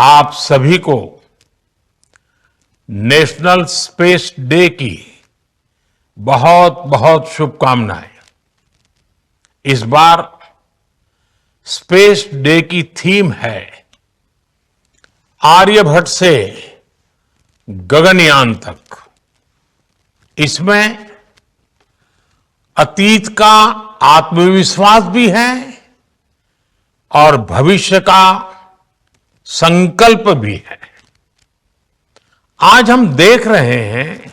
आप सभी को नेशनल स्पेस डे की बहुत बहुत शुभकामनाएं। इस बार स्पेस डे की थीम है आर्यभट्ट से गगनयान तक। इसमें अतीत का आत्मविश्वास भी है और भविष्य का संकल्प भी है। आज हम देख रहे हैं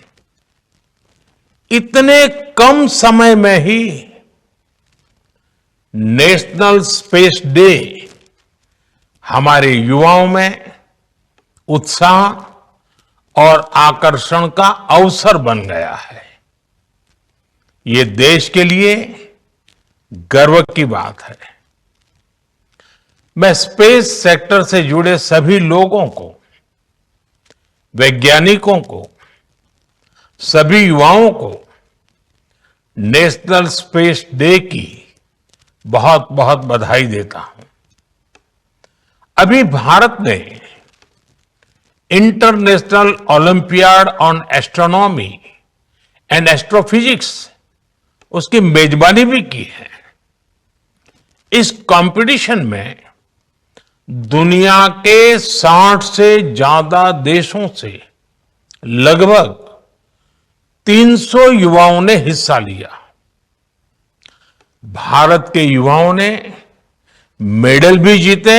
इतने कम समय में ही नेशनल स्पेस डे हमारे युवाओं में उत्साह और आकर्षण का अवसर बन गया है। ये देश के लिए गर्व की बात है। मैं स्पेस सेक्टर से जुड़े सभी लोगों को, वैज्ञानिकों को, सभी युवाओं को नेशनल स्पेस डे की बहुत बहुत बधाई देता हूं। अभी भारत ने international olympiad on astronomy and astrophysics उसकी मेजबानी भी की है। इस कंपटीशन में दुनिया के 60 से ज्यादा देशों से लगभग 300 युवाओं ने हिस्सा लिया। भारत के युवाओं ने मेडल भी जीते।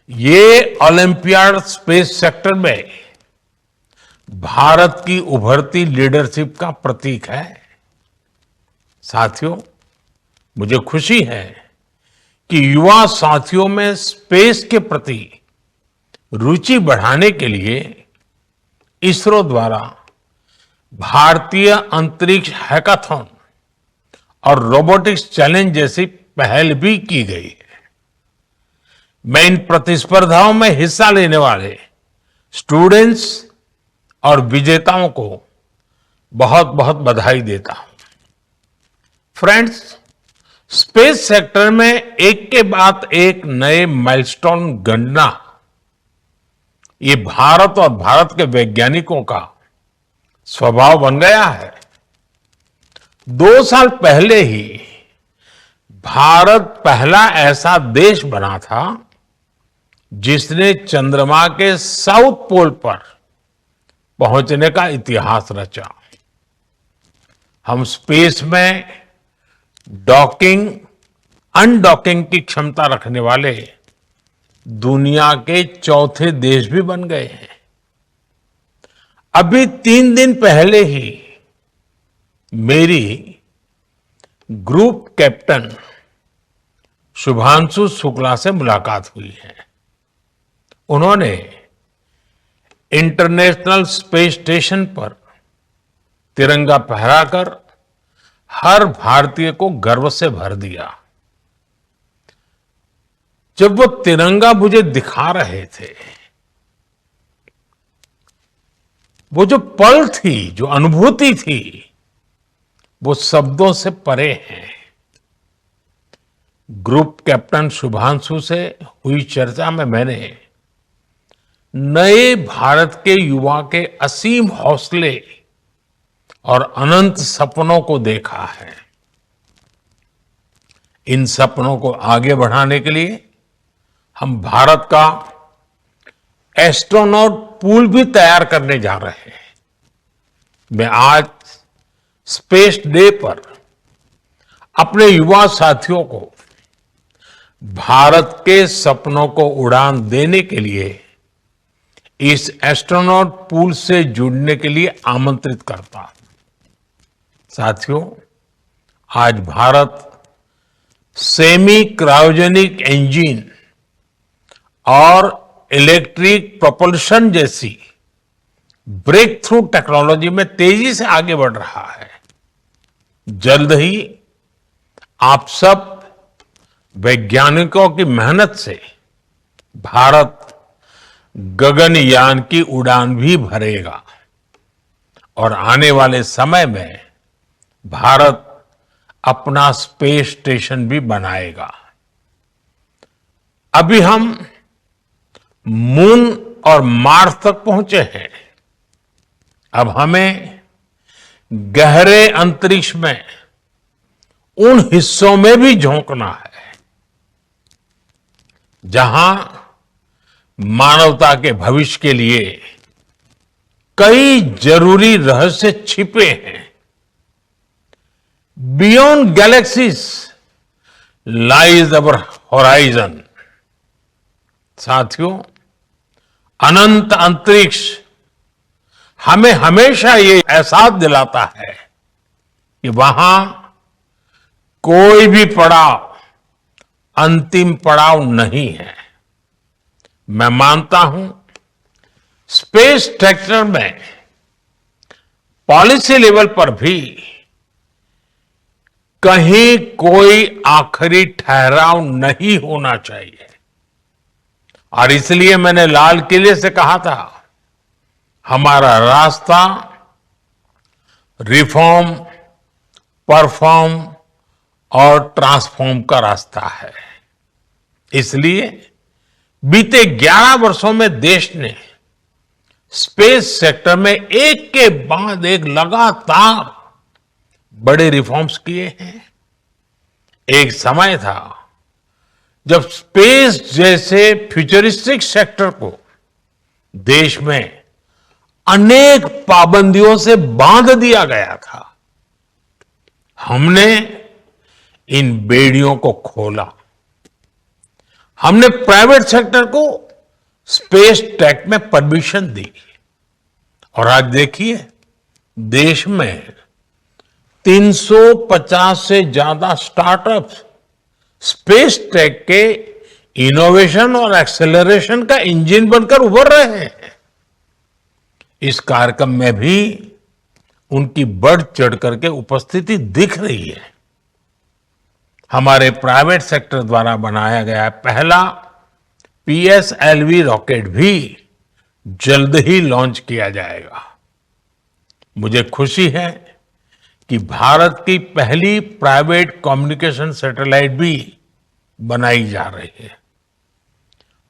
ये ओलंपियाड स्पेस सेक्टर में भारत की उभरती लीडरशिप का प्रतीक है। साथियों, मुझे खुशी है कि युवा साथियों में स्पेस के प्रति रुचि बढ़ाने के लिए इसरो द्वारा भारतीय अंतरिक्ष हैकाथॉन और रोबोटिक्स चैलेंज जैसी पहल भी की गई है। मैं इन प्रतिस्पर्धाओं में हिस्सा लेने वाले स्टूडेंट्स और विजेताओं को बहुत बहुत बधाई देता हूं। फ्रेंड्स, स्पेस सेक्टर में एक के बाद एक नए माइलस्टोन गणना, ये भारत और भारत के वैज्ञानिकों का स्वभाव बन गया है। 2 साल पहले ही भारत पहला ऐसा देश बना था जिसने चंद्रमा के साउथ पोल पर पहुंचने का इतिहास रचा। हम स्पेस में डॉकिंग, अनडॉकिंग की क्षमता रखने वाले दुनिया के चौथे देश भी बन गए हैं। अभी 3 दिन पहले ही मेरी ग्रुप कैप्टन शुभांशु शुक्ला से मुलाकात हुई है। उन्होंने इंटरनेशनल स्पेस स्टेशन पर तिरंगा फहराकर हर भारतीय को गर्व से भर दिया। जब वो तिरंगा मुझे दिखा रहे थे, वो जो पल थी, जो अनुभूति थी, वो शब्दों से परे है। ग्रुप कैप्टन शुभांशु से हुई चर्चा में मैंने नए भारत के युवा के असीम हौसले और अनंत सपनों को देखा है। इन सपनों को आगे बढ़ाने के लिए हम भारत का एस्ट्रोनॉट पूल भी तैयार करने जा रहे हैं। मैं आज स्पेस डे पर अपने युवा साथियों को भारत के सपनों को उड़ान देने के लिए इस एस्ट्रोनॉट पूल से जुड़ने के लिए आमंत्रित करता हूं। साथियों, आज भारत सेमी क्रायोजेनिक इंजन और इलेक्ट्रिक प्रोपल्शन जैसी ब्रेक थ्रू टेक्नोलॉजी में तेजी से आगे बढ़ रहा है। जल्द ही आप सब वैज्ञानिकों की मेहनत से भारत गगनयान की उड़ान भी भरेगा और आने वाले समय में भारत अपना स्पेस स्टेशन भी बनाएगा। अभी हम मून और मार्स तक पहुंचे हैं। अब हमें गहरे अंतरिक्ष में उन हिस्सों में भी झोंकना है जहां मानवता के भविष्य के लिए कई जरूरी रहस्य छिपे हैं। बियॉन्ड गैलेक्सीज लाइज अवर होराइजन। साथियों, अनंत अंतरिक्ष हमें हमेशा ये एहसास दिलाता है कि वहां कोई भी पड़ाव अंतिम पड़ाव नहीं है। मैं मानता हूं स्पेस सेक्टर में पॉलिसी लेवल पर भी कहीं कोई आखिरी ठहराव नहीं होना चाहिए। और इसलिए मैंने लाल किले से कहा था, हमारा रास्ता रिफॉर्म, परफॉर्म और ट्रांसफॉर्म का रास्ता है। इसलिए बीते 11 वर्षों में देश ने स्पेस सेक्टर में एक के बाद एक लगातार बड़े रिफॉर्म्स किए हैं। एक समय था जब स्पेस जैसे फ्यूचरिस्टिक सेक्टर को देश में अनेक पाबंदियों से बांध दिया गया था। हमने इन बेड़ियों को खोला। हमने प्राइवेट सेक्टर को स्पेस टेक में परमिशन दी और आज देखिए देश में 350 से ज्यादा स्टार्टअप्स स्पेस टेक के इनोवेशन और एक्सेलरेशन का इंजन बनकर उभर रहे हैं। इस कार्यक्रम में भी उनकी बढ़ चढ़ करके उपस्थिति दिख रही है। हमारे प्राइवेट सेक्टर द्वारा बनाया गया पहला पीएसएलवी रॉकेट भी जल्द ही लॉन्च किया जाएगा। मुझे खुशी है कि भारत की पहली प्राइवेट कम्युनिकेशन सैटेलाइट भी बनाई जा रही है।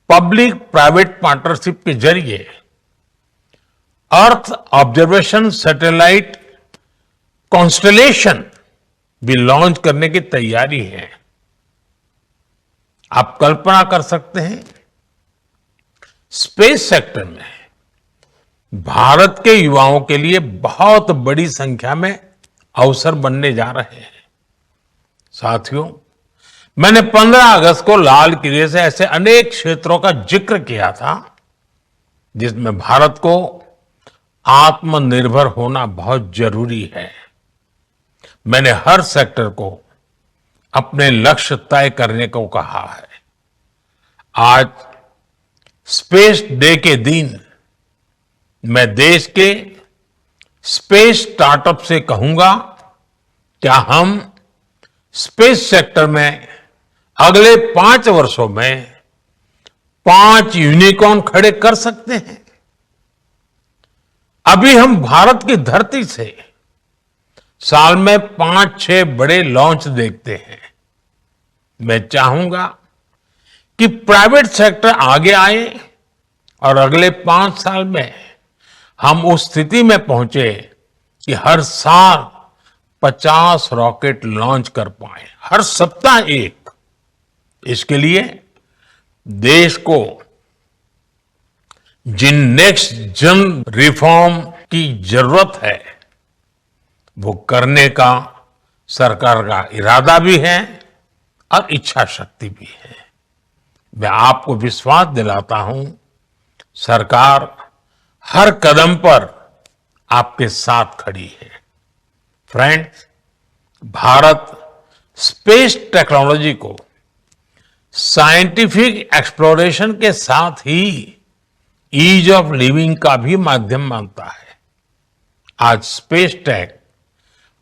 पब्लिक प्राइवेट पार्टनरशिप के जरिए अर्थ ऑब्जर्वेशन सैटेलाइट कॉन्स्टलेशन भी लॉन्च करने की तैयारी है। आप कल्पना कर सकते हैं स्पेस सेक्टर में भारत के युवाओं के लिए बहुत बड़ी संख्या में अवसर बनने जा रहे हैं। साथियों, मैंने 15 अगस्त को लाल किले से ऐसे अनेक क्षेत्रों का जिक्र किया था जिसमें भारत को आत्मनिर्भर होना बहुत जरूरी है। मैंने हर सेक्टर को अपने लक्ष्य तय करने को कहा है। आज स्पेस डे के दिन मैं देश के स्पेस स्टार्टअप से कहूंगा, क्या हम स्पेस सेक्टर में अगले 5 वर्षों में 5 यूनिकॉर्न खड़े कर सकते हैं? अभी हम भारत की धरती से साल में 5-6 बड़े लॉन्च देखते हैं। मैं चाहूंगा कि प्राइवेट सेक्टर आगे आए और अगले 5 साल में हम उस स्थिति में पहुंचे कि हर साल 50 रॉकेट लॉन्च कर पाए, हर सप्ताह एक। इसके लिए देश को जिन नेक्स्ट जन रिफॉर्म की जरूरत है वो करने का सरकार का इरादा भी है और इच्छा शक्ति भी है। मैं आपको विश्वास दिलाता हूं, सरकार हर कदम पर आपके साथ खड़ी है। फ्रेंड्स, भारत स्पेस टेक्नोलॉजी को साइंटिफिक एक्सप्लोरेशन के साथ ही ईज ऑफ लिविंग का भी माध्यम मानता है। आज स्पेस टेक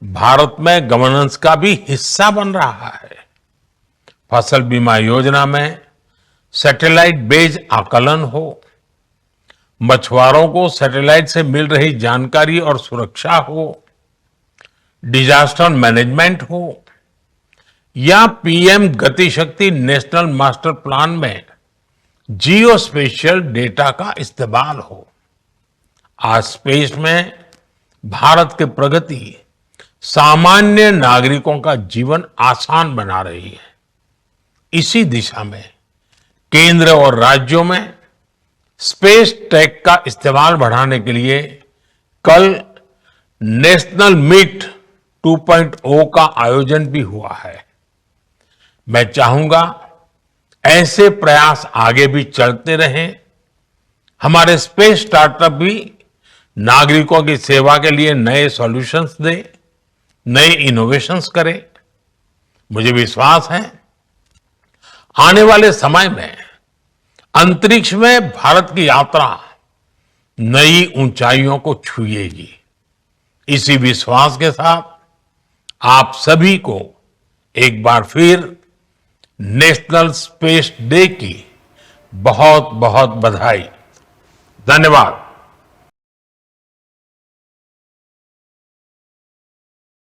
भारत में गवर्नेंस का भी हिस्सा बन रहा है। फसल बीमा योजना में सैटेलाइट बेस्ड आकलन हो, मछुआरों को सैटेलाइट से मिल रही जानकारी और सुरक्षा हो, डिजास्टर मैनेजमेंट हो, या पीएम गति शक्ति नेशनल मास्टर प्लान में जियो स्पेशियल डेटा का इस्तेमाल हो। आज स्पेस में भारत की प्रगति सामान्य नागरिकों का जीवन आसान बना रही है। इसी दिशा में केंद्र और राज्यों में स्पेस टेक का इस्तेमाल बढ़ाने के लिए कल नेशनल मीट 2.0 का आयोजन भी हुआ है। मैं चाहूंगा ऐसे प्रयास आगे भी चलते रहें। हमारे स्पेस स्टार्टअप भी नागरिकों की सेवा के लिए नए सॉल्यूशंस दे, नए इनोवेशंस करे। मुझे विश्वास है आने वाले समय में अंतरिक्ष में भारत की यात्रा नई ऊंचाइयों को छुएगी। इसी विश्वास के साथ आप सभी को एक बार फिर नेशनल स्पेस डे की बहुत बहुत बधाई। धन्यवाद।